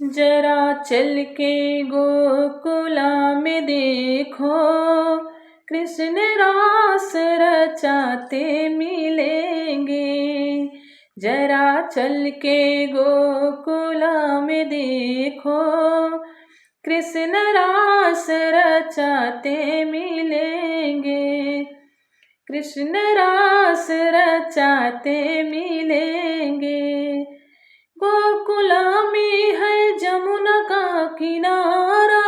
जरा चल के गोकुला में देखो, कृष्ण रास रचाते मिलेंगे। जरा चल के गोकुला में देखो, कृष्ण रास रचाते मिलेंगे। कृष्ण रास रचाते मिलेंगे। गोकुला में है जमुना का किनारा,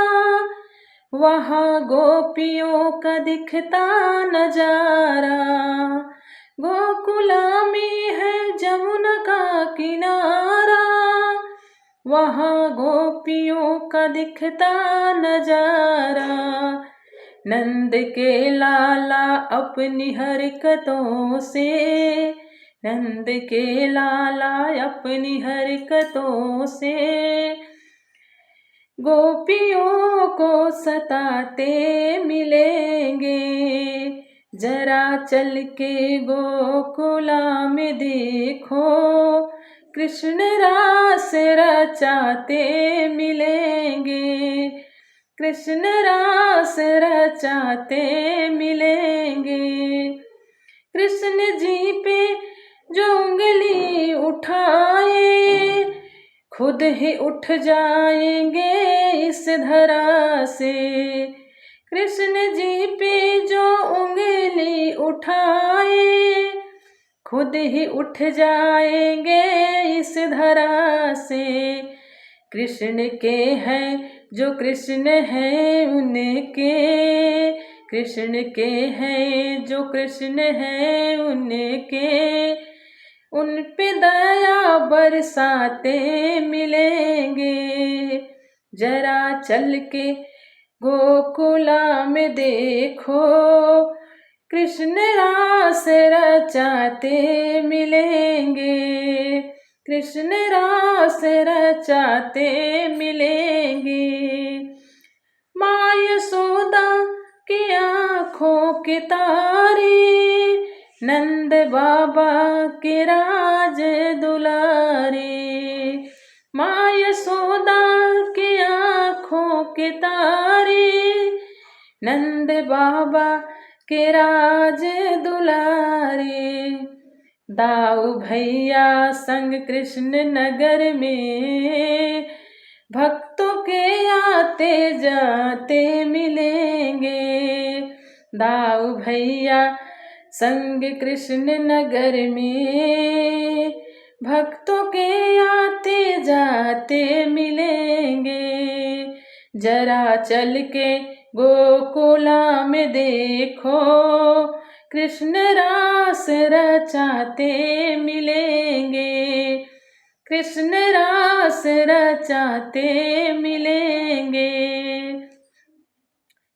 वहाँ गोपियों का दिखता नजारा। गोकुला में है जमुना का किनारा, वहाँ गोपियों का दिखता नजारा। नंद के लाला अपनी हरकतों से, नंद के लाला अपनी हरकतों से गोपियों को सताते मिलेंगे। जरा चल के गोकुला में देखो, कृष्ण रास रचाते मिलेंगे। कृष्ण रास रचाते मिलेंगे। कृष्ण जी पे जो उंगली उठाए, खुद ही उठ जाएंगे इस धरा से। कृष्ण जी पे जो उंगली उठाए, खुद ही उठ जाएंगे इस धरा से। कृष्ण के हैं जो कृष्ण हैं उनके, कृष्ण के हैं जो कृष्ण हैं उनके, उन पे दया बरसाते मिलेंगे। जरा चल के गोकुला में देखो, कृष्ण रास रचाते मिलेंगे। कृष्ण रास रचाते मिलेंगे। माँ यशोदा की आँखों के तारे, नंद बाबा के राज दुलारे। माँ यशोदा के आँखों के तारे, नंद बाबा के राज दुलारे। दाऊ भैया संग कृष्ण नगर में, भक्तों के आते जाते मिलेंगे। दाऊ भैया संग कृष्ण नगर में, भक्तों के आते जाते मिलेंगे। जरा चल के गोकुला में देखो, कृष्ण रास रचाते मिलेंगे। कृष्ण रास रचाते मिलेंगे।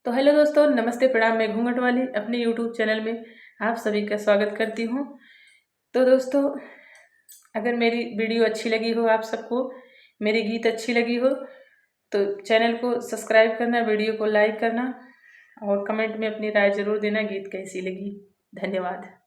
तो हेलो दोस्तों, नमस्ते, प्रणाम। मैं घूंघट वाली अपने यूट्यूब चैनल में आप सभी का स्वागत करती हूँ। तो दोस्तों, अगर मेरी वीडियो अच्छी लगी हो, आप सबको मेरे गीत अच्छी लगी हो, तो चैनल को सब्सक्राइब करना, वीडियो को लाइक करना और कमेंट में अपनी राय ज़रूर देना, गीत कैसी लगी। धन्यवाद।